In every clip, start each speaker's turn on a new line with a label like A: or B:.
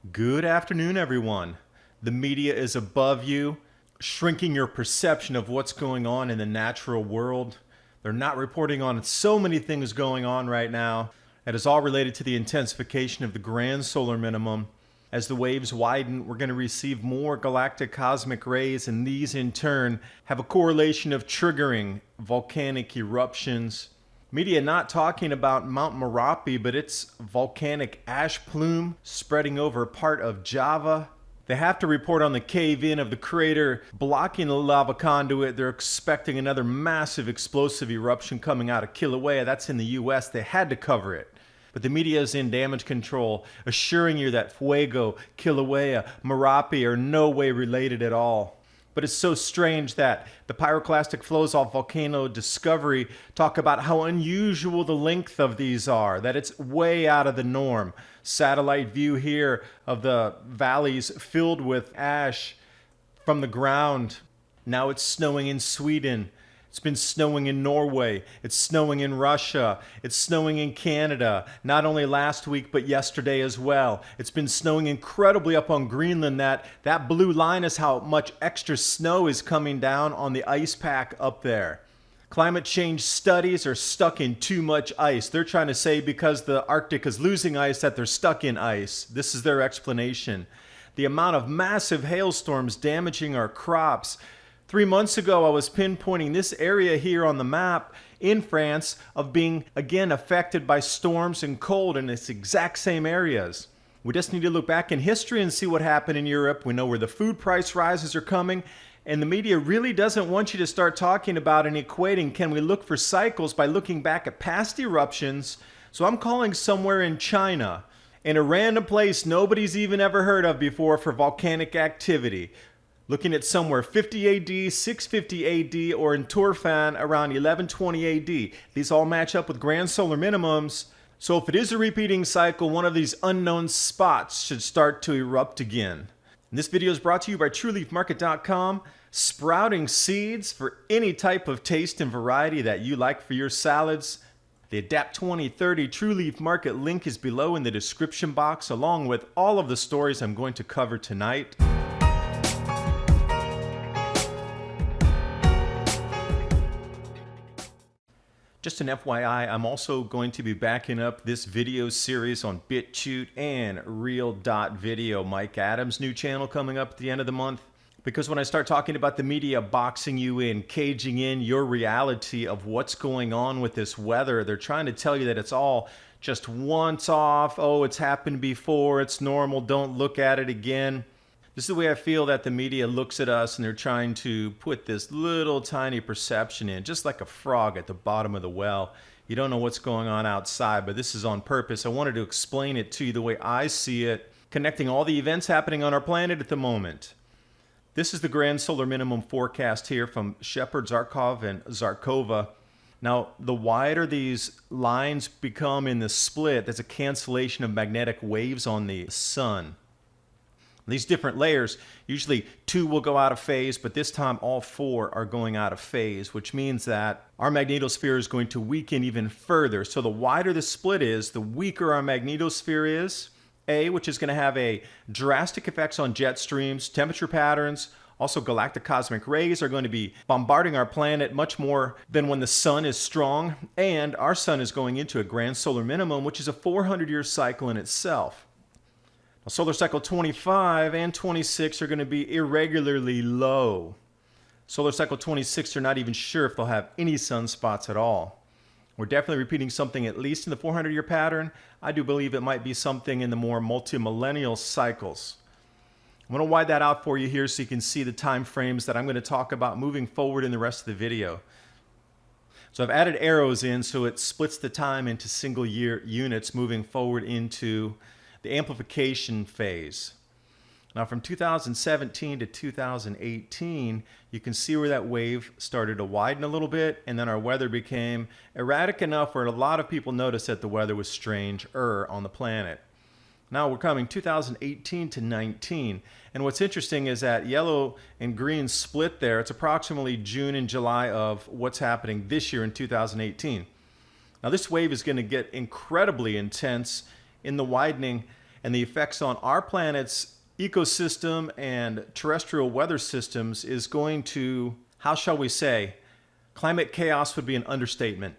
A: Good afternoon, everyone. The media is above you, shrinking your perception of what's going on in the natural world. They're not reporting on so many things going on right now. It is all related to the intensification of the grand solar minimum. As the waves widen, we're going to receive more galactic cosmic rays, and these in turn have a correlation of triggering volcanic eruptions. Media not talking about Mount Merapi, but it's volcanic ash plume spreading over part of Java. They have to report on the cave-in of the crater blocking the lava conduit. They're expecting another massive explosive eruption coming out of Kilauea. That's in the US. They had to cover it. But the media is in damage control, assuring you that Fuego, Kilauea, Merapi are no way related at all. But it's so strange that the pyroclastic flows off volcano Discovery talk about how unusual the length of these are, that it's way out of the norm. Satellite view here of the valleys filled with ash from the ground. Now it's snowing in Sweden. It's been snowing in Norway. It's snowing in Russia. It's snowing in Canada. Not only last week, but yesterday as well. It's been snowing incredibly up on Greenland. That blue line is how much extra snow is coming down on the ice pack up there. Climate change studies are stuck in too much ice. They're trying to say because the Arctic is losing ice that they're stuck in ice. This is their explanation. The amount of massive hailstorms damaging our crops. 3 months ago, I was pinpointing this area here on the map in France of being, again, affected by storms and cold in its exact same areas. We just need to look back in history and see what happened in Europe. We know where the food price rises are coming, and the media really doesn't want you to start talking about and equating, can we look for cycles by looking back at past eruptions? So I'm calling somewhere in China, in a random place nobody's even ever heard of before for volcanic activity. Looking at somewhere 50 AD, 650 AD, or in Turfan around 1120 AD. These all match up with grand solar minimums. So if it is a repeating cycle, one of these unknown spots should start to erupt again. And this video is brought to you by TrueLeafMarket.com, sprouting seeds for any type of taste and variety that you like for your salads. The Adapt 2030 True Leaf Market link is below in the description box, along with all of the stories I'm going to cover tonight. Just an FYI, I'm also going to be backing up this video series on BitChute and Real.video, Mike Adams' new channel coming up at the end of the month. Because when I start talking about the media boxing you in, caging in your reality of what's going on with this weather, they're trying to tell you that it's all just once off. Oh, it's happened before. It's normal. Don't look at it again. This is the way I feel that the media looks at us, and they're trying to put this little tiny perception in, just like a frog at the bottom of the well. You don't know what's going on outside, but this is on purpose. I wanted to explain it to you the way I see it, connecting all the events happening on our planet at the moment. This is the grand solar minimum forecast here from Shepard, Zarkov, and Zarkova. Now, the wider these lines become in the split, there's a cancellation of magnetic waves on the sun. These different layers, usually 2 will go out of phase, but this time all 4 are going out of phase, which means that our magnetosphere is going to weaken even further. So the wider the split is, the weaker our magnetosphere is, which is going to have a drastic effects on jet streams, temperature patterns. Also, galactic cosmic rays are going to be bombarding our planet much more than when the sun is strong, and our sun is going into a grand solar minimum, which is a 400-year cycle in itself. Now, solar cycle 25 and 26 are going to be irregularly low. Solar cycle 26, they're not even sure if they'll have any sunspots at all. We're definitely repeating something at least in the 400-year pattern. I do believe it might be something in the more multi-millennial cycles. I'm going to wide that out for you here so you can see the time frames that I'm going to talk about moving forward in the rest of the video. So I've added arrows in so it splits the time into single year units moving forward into the amplification phase. Now from 2017 to 2018, you can see where that wave started to widen a little bit, and then our weather became erratic enough where a lot of people noticed that the weather was stranger on the planet. Now we're coming 2018 to 19, and what's interesting is that yellow and green split there. It's approximately June and July of what's happening this year in 2018. Now this wave is going to get incredibly intense in the widening, and the effects on our planet's ecosystem and terrestrial weather systems is going to, how shall we say, climate chaos would be an understatement.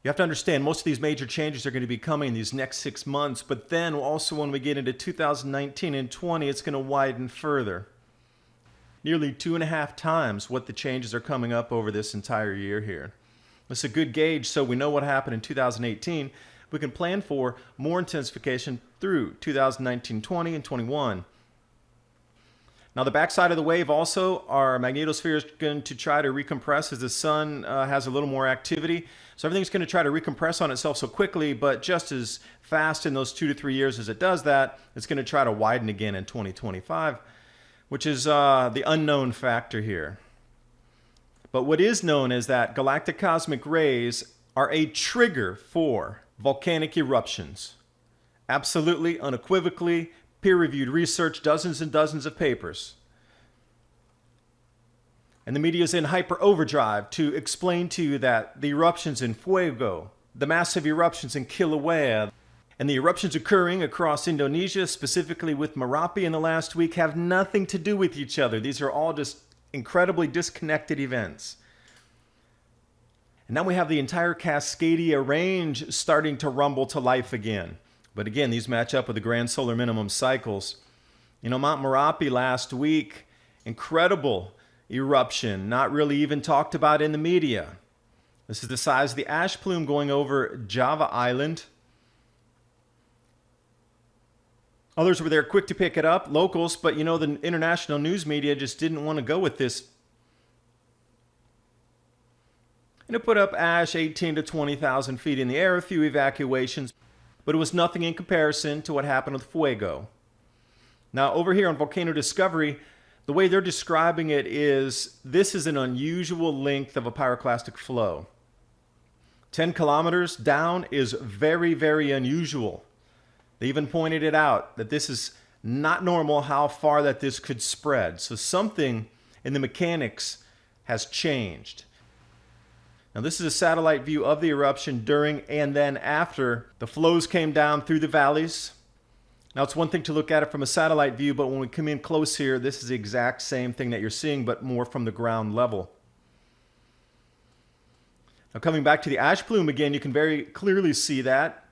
A: You have to understand most of these major changes are going to be coming in these next 6 months, but then also when we get into 2019 and 20, it's going to widen further. Nearly 2.5 times what the changes are coming up over this entire year here. It's a good gauge, so we know what happened in 2018. We can plan for more intensification through 2019, 20, and 21. Now the backside of the wave also, our magnetosphere is going to try to recompress as the sun has a little more activity. So everything's going to try to recompress on itself so quickly, but just as fast in those 2 to 3 years as it does that, it's going to try to widen again in 2025, which is the unknown factor here. But what is known is that galactic cosmic rays are a trigger for volcanic eruptions. Absolutely, unequivocally, peer-reviewed research, dozens and dozens of papers. And the media is in hyper overdrive to explain to you that the eruptions in Fuego, the massive eruptions in Kilauea, and the eruptions occurring across Indonesia, specifically with Merapi in the last week, have nothing to do with each other. These are all just incredibly disconnected events. And now we have the entire Cascadia Range starting to rumble to life again. But again, these match up with the grand solar minimum cycles. You know, Mount Merapi last week, incredible eruption, not really even talked about in the media. This is the size of the ash plume going over Java Island. Others were there quick to pick it up, locals, but you know, the international news media just didn't want to go with this. And it put up ash 18 to 20,000 feet in the air, a few evacuations, but it was nothing in comparison to what happened with Fuego. Now, over here on Volcano Discovery, the way they're describing it is this is an unusual length of a pyroclastic flow. 10 kilometers down is very, very unusual. They even pointed it out that this is not normal how far that this could spread. So something in the mechanics has changed. Now this is a satellite view of the eruption during and then after the flows came down through the valleys. Now it's one thing to look at it from a satellite view, but when we come in close here, this is the exact same thing that you're seeing, but more from the ground level. Now coming back to the ash plume again, you can very clearly see that.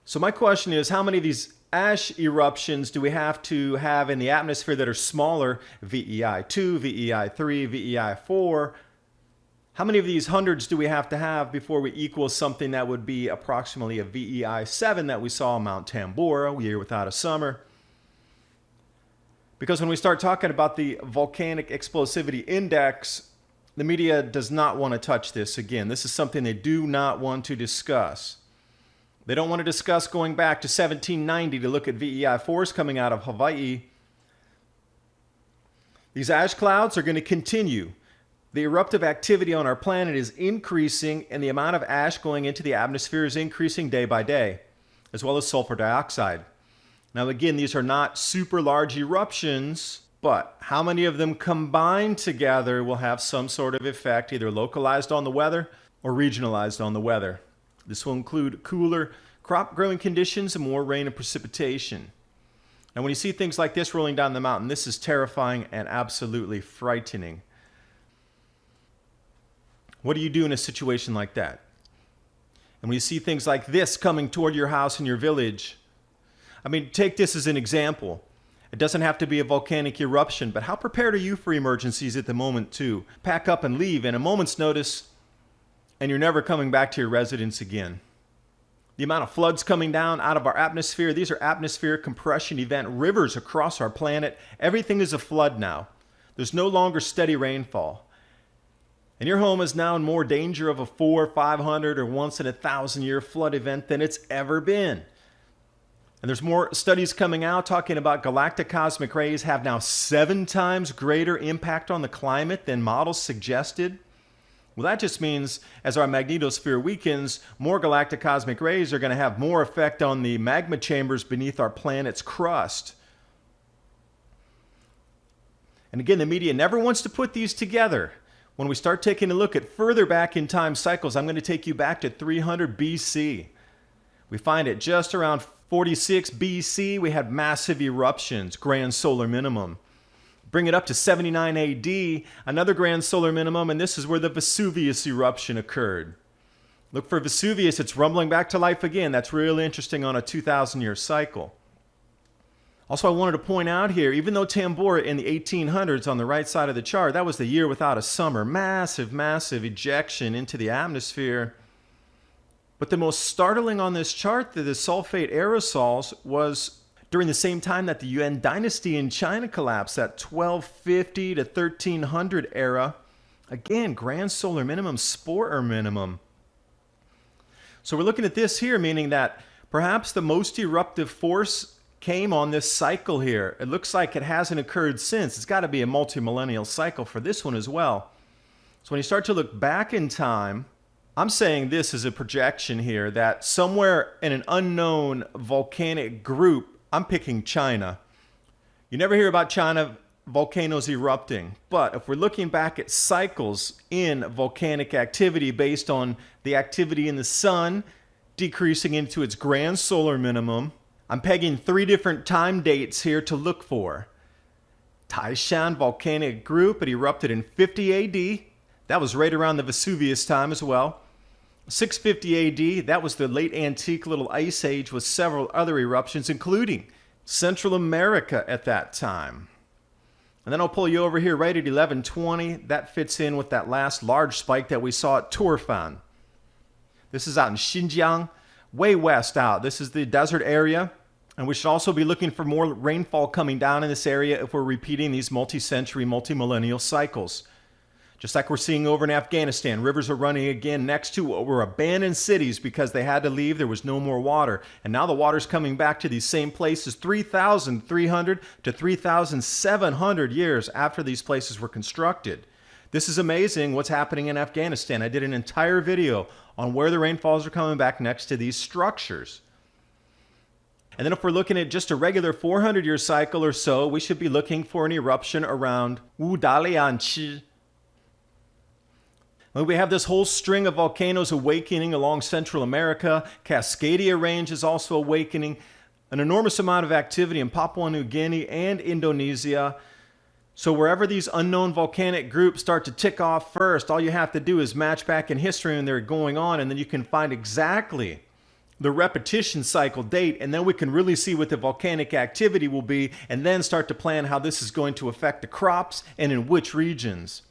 A: So my question is, how many of these ash eruptions do we have to have in the atmosphere that are smaller, VEI2, VEI3, VEI4? How many of these hundreds do we have to have before we equal something that would be approximately a VEI7 that we saw on Mount Tambora, a year without a summer? Because when we start talking about the volcanic explosivity index, the media does not want to touch this again. This is something they do not want to discuss. They don't want to discuss going back to 1790 to look at VEI4s coming out of Hawaii. These ash clouds are going to continue. The eruptive activity on our planet is increasing, and the amount of ash going into the atmosphere is increasing day by day, as well as sulfur dioxide. Now again, these are not super large eruptions, but how many of them combined together will have some sort of effect, either localized on the weather or regionalized on the weather. This will include cooler crop growing conditions and more rain and precipitation. And when you see things like this rolling down the mountain, this is terrifying and absolutely frightening. What do you do in a situation like that? And when you see things like this coming toward your house and your village, I mean, take this as an example. It doesn't have to be a volcanic eruption, but how prepared are you for emergencies at the moment to pack up and leave in a moment's notice, and you're never coming back to your residence again? The amount of floods coming down out of our atmosphere, these are atmospheric compression event rivers across our planet. Everything is a flood now. There's no longer steady rainfall. And your home is now in more danger of a 400, 500, or once in a 1,000-year flood event than it's ever been. And there's more studies coming out talking about galactic cosmic rays have now 7 times greater impact on the climate than models suggested. Well, that just means as our magnetosphere weakens, more galactic cosmic rays are going to have more effect on the magma chambers beneath our planet's crust. And again, the media never wants to put these together. When we start taking a look at further back in time cycles, I'm going to take you back to 300 BC. We find it just around 46 BC, we had massive eruptions, grand solar minimum. Bring it up to 79 AD, another grand solar minimum, and this is where the Vesuvius eruption occurred. Look for Vesuvius, it's rumbling back to life again. That's really interesting on a 2,000-year cycle. Also, I wanted to point out here, even though Tambora in the 1800s on the right side of the chart, that was the year without a summer, massive, massive ejection into the atmosphere. But the most startling on this chart, the sulfate aerosols, was during the same time that the Yuan dynasty in China collapsed, that 1250 to 1300 era. Again, grand solar minimum, spore minimum. So we're looking at this here, meaning that perhaps the most eruptive force came on this cycle here. It looks like it hasn't occurred since. It's got to be a multi-millennial cycle for this one as well. So when you start to look back in time, I'm saying this is a projection here that somewhere in an unknown volcanic group, I'm picking China. You never hear about China volcanoes erupting, but if we're looking back at cycles in volcanic activity based on the activity in the sun decreasing into its grand solar minimum, I'm pegging 3 different time dates here to look for. Taishan volcanic group, it erupted in 50 AD. That was right around the Vesuvius time as well. 650 AD, that was the late antique little ice age with several other eruptions, including Central America at that time. And then I'll pull you over here right at 1120. That fits in with that last large spike that we saw at Turfan. This is out in Xinjiang, way west out. This is the desert area. And we should also be looking for more rainfall coming down in this area if we're repeating these multi-century, multi-millennial cycles. Just like we're seeing over in Afghanistan, rivers are running again next to what were abandoned cities because they had to leave. There was no more water. And now the water's coming back to these same places 3,300 to 3,700 years after these places were constructed. This is amazing what's happening in Afghanistan. I did an entire video on where the rainfalls are coming back next to these structures. And then if we're looking at just a regular 400-year cycle or so, we should be looking for an eruption around Wudalianchi. We have this whole string of volcanoes awakening along Central America. Cascadia Range is also awakening. An enormous amount of activity in Papua New Guinea and Indonesia. So wherever these unknown volcanic groups start to tick off first, all you have to do is match back in history when they're going on, and then you can find exactly the repetition cycle date, and then we can really see what the volcanic activity will be, and then start to plan how this is going to affect the crops and in which regions.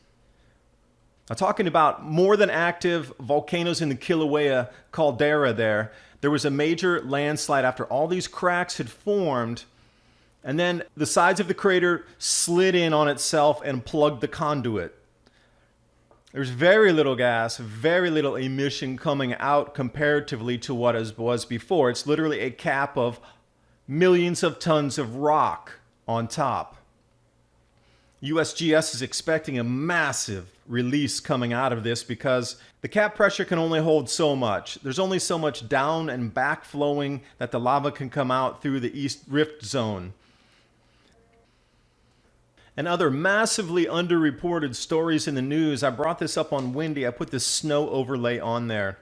A: Now, talking about more than active volcanoes in the Kilauea caldera there was a major landslide after all these cracks had formed, and then the sides of the crater slid in on itself and plugged the conduit. There's very little gas, very little emission coming out comparatively to what was before. It's literally a cap of millions of tons of rock on top. USGS is expecting a massive release coming out of this because the cap pressure can only hold so much. There's only so much down and back flowing that the lava can come out through the East Rift Zone. And other massively underreported stories in the news. I brought this up on Windy. I put this snow overlay on there.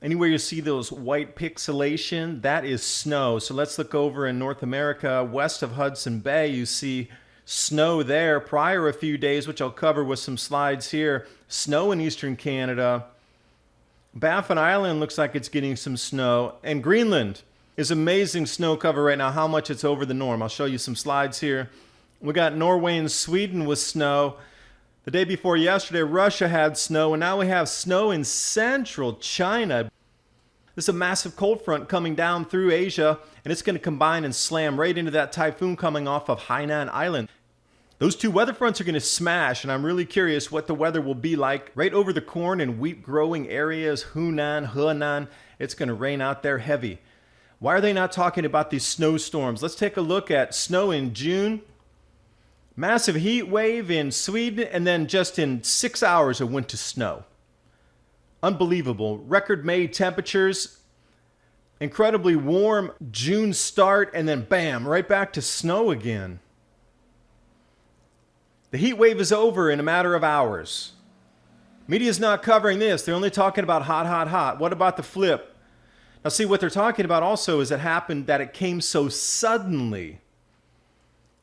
A: Anywhere you see those white pixelation, that is snow. So let's look over in North America. West of Hudson Bay, you see snow there. Prior a few days, which I'll cover with some slides here. Snow in eastern Canada. Baffin Island looks like it's getting some snow. And Greenland is amazing snow cover right now, how much it's over the norm. I'll show you some slides here. We got Norway and Sweden with snow. The day before yesterday, Russia had snow, and now we have snow in central China. This is a massive cold front coming down through Asia, and it's going to combine and slam right into that typhoon coming off of Hainan Island. Those two weather fronts are going to smash, and I'm really curious what the weather will be like right over the corn and wheat growing areas, Hunan, Henan. It's going to rain out there heavy. Why are they not talking about these snowstorms? Let's take a look at snow in June. Massive heat wave in Sweden, and then just in 6 hours it went to snow. Unbelievable. Record May temperatures, incredibly warm June start, and then bam, right back to snow again. The heat wave is over in a matter of hours. Media's not covering this. They're only talking about hot, hot, hot. What about the flip? Now see, what they're talking about also is it came so suddenly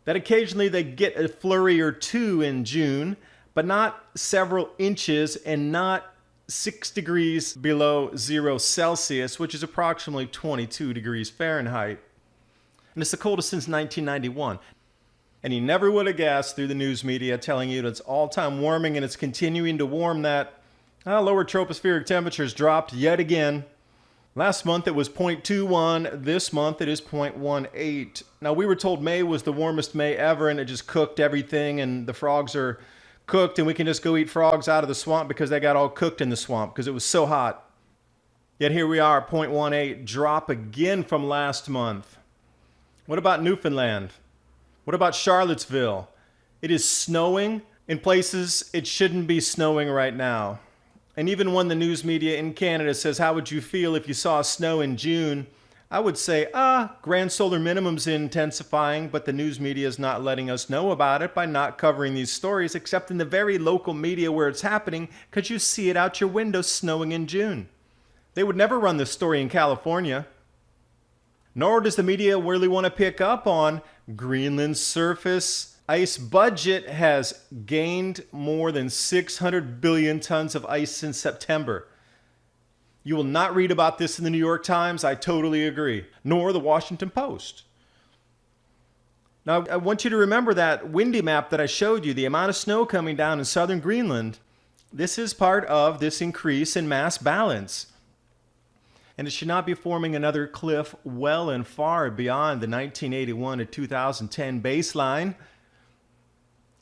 A: that occasionally they get a flurry or two in June, but not several inches and not 6 degrees below 0 Celsius, which is approximately 22 degrees Fahrenheit. And it's the coldest since 1991. And you never would have guessed through the news media telling you that it's all-time warming and it's continuing to warm that lower tropospheric temperatures dropped yet again. Last month it was 0.21. This month it is 0.18. Now we were told May was the warmest May ever and it just cooked everything and the frogs are cooked and we can just go eat frogs out of the swamp because they got all cooked in the swamp because it was so hot. Yet here we are, 0.18, drop again from last month. What about Newfoundland? What about Charlottesville? It is snowing in places it shouldn't be snowing right now. And even when the news media in Canada says, how would you feel if you saw snow in June? I would say, grand solar minimum's intensifying, but the news media is not letting us know about it by not covering these stories, except in the very local media where it's happening, because you see it out your window snowing in June. They would never run this story in California. Nor does the media really want to pick up on Greenland's surface ice budget has gained more than 600 billion tons of ice since September. You will not read about this in the New York Times, I totally agree, nor the Washington Post. Now, I want you to remember that windy map that I showed you, the amount of snow coming down in southern Greenland. This is part of this increase in mass balance. And it should not be forming another cliff well and far beyond the 1981 to 2010 baseline.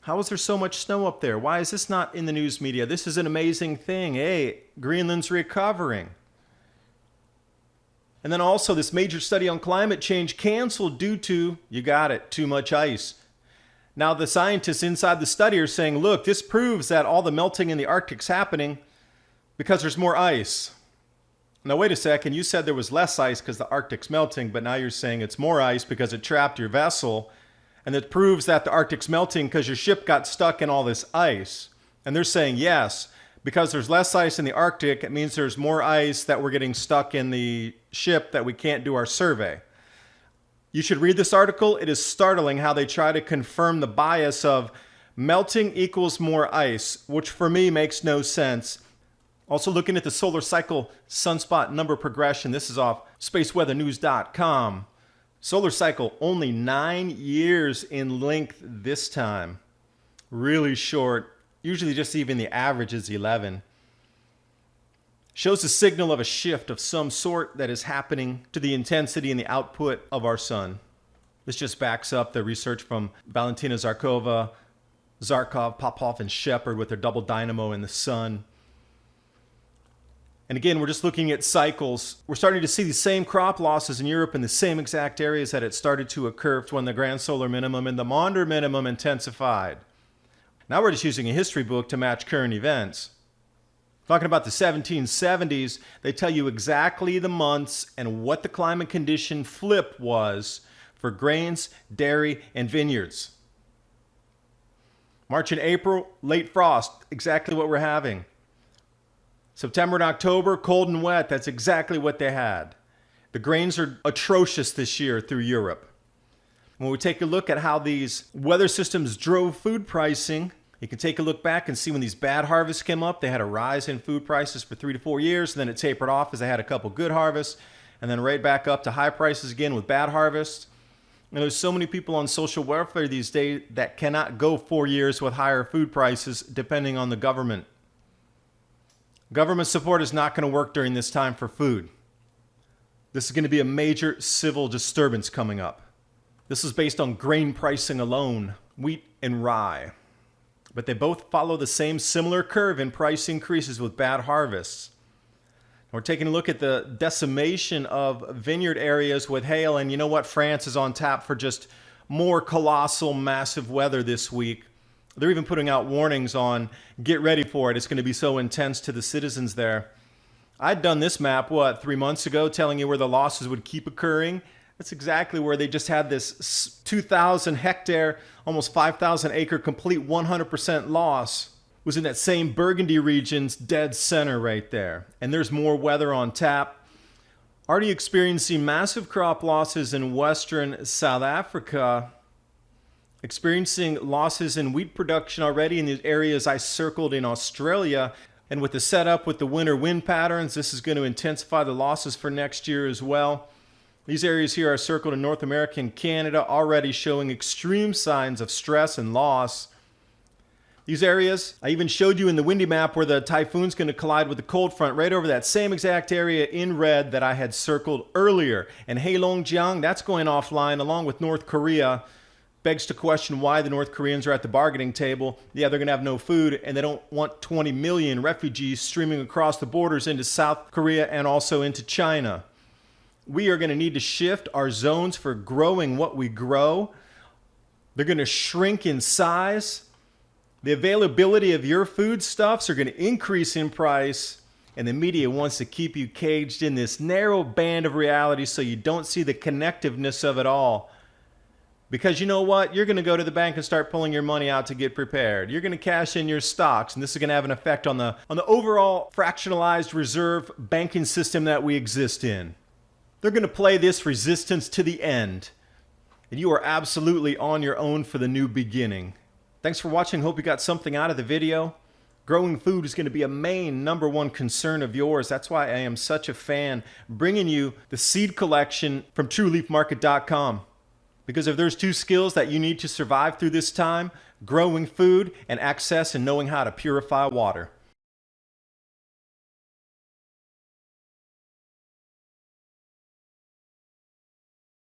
A: How is there so much snow up there? Why is this not in the news media? This is an amazing thing. Hey, Greenland's recovering. And then also this major study on climate change canceled due to, you got it, too much ice. Now the scientists inside the study are saying, look, this proves that all the melting in the Arctic's happening because there's more ice. Now wait a second, you said there was less ice because the Arctic's melting, but now you're saying it's more ice because it trapped your vessel. And it proves that the Arctic's melting because your ship got stuck in all this ice. And they're saying, yes, because there's less ice in the Arctic, it means there's more ice that we're getting stuck in the ship that we can't do our survey. You should read this article. It is startling how they try to confirm the bias of melting equals more ice, which for me makes no sense. Also looking at the solar cycle sunspot number progression. This is off spaceweathernews.com. Solar cycle only 9 years in length this time. Really short. Usually just even the average is 11. Shows a signal of a shift of some sort that is happening to the intensity and the output of our sun. This just backs up the research from Valentina Zarkova, Zarkov, Popov, and Shepard with their double dynamo in the sun. And again, we're just looking at cycles. We're starting to see the same crop losses in Europe in the same exact areas that it started to occur when the grand solar minimum and the Maunder minimum intensified. Now we're just using a history book to match current events. Talking about the 1770s, they tell you exactly the months and what the climate condition flip was for grains, dairy, and vineyards. March and April, late frost, exactly what we're having. September and October, cold and wet. That's exactly what they had. The grains are atrocious this year through Europe. When we take a look at how these weather systems drove food pricing, you can take a look back and see when these bad harvests came up, they had a rise in food prices for 3 to 4 years, and then it tapered off as they had a couple good harvests, and then right back up to high prices again with bad harvests. And there's so many people on social welfare these days that cannot go 4 years with higher food prices depending on the government. Government support is not going to work during this time for food. This is going to be a major civil disturbance coming up. This is based on grain pricing alone, wheat and rye. But they both follow the same similar curve in price increases with bad harvests. We're taking a look at the decimation of vineyard areas with hail, and you know what? France is on tap for just more colossal, massive weather this week. They're even putting out warnings on get ready for it. It's going to be so intense to the citizens there. I'd done this map, 3 months ago, telling you where the losses would keep occurring. That's exactly where they just had this 2,000 hectare, almost 5,000 acre, complete 100% loss. Was in that same Burgundy region's dead center right there. And there's more weather on tap. Already experiencing massive crop losses in western South Africa. Experiencing losses in wheat production already in the areas I circled in Australia. And with the setup with the winter wind patterns, this is going to intensify the losses for next year as well. These areas here are circled in North America and Canada, already showing extreme signs of stress and loss. These areas, I even showed you in the windy map where the typhoon's going to collide with the cold front right over that same exact area in red that I had circled earlier. And Heilongjiang, that's going offline along with North Korea. Begs to question why the North Koreans are at the bargaining table. Yeah, they're going to have no food, and they don't want 20 million refugees streaming across the borders into South Korea and also into China. We are going to need to shift our zones for growing what we grow. They're going to shrink in size. The availability of your foodstuffs are going to increase in price, and the media wants to keep you caged in this narrow band of reality so you don't see the connectiveness of it all. Because you know what? You're going to go to the bank and start pulling your money out to get prepared. You're going to cash in your stocks, and this is going to have an effect on the overall fractionalized reserve banking system that we exist in. They're going to play this resistance to the end, and you are absolutely on your own for the new beginning. Thanks for watching. Hope you got something out of the video. Growing food is going to be a main #1 concern of yours. That's why I am such a fan bringing you the seed collection from TrueLeafMarket.com. Because if there's two skills that you need to survive through this time, growing food and access and knowing how to purify water.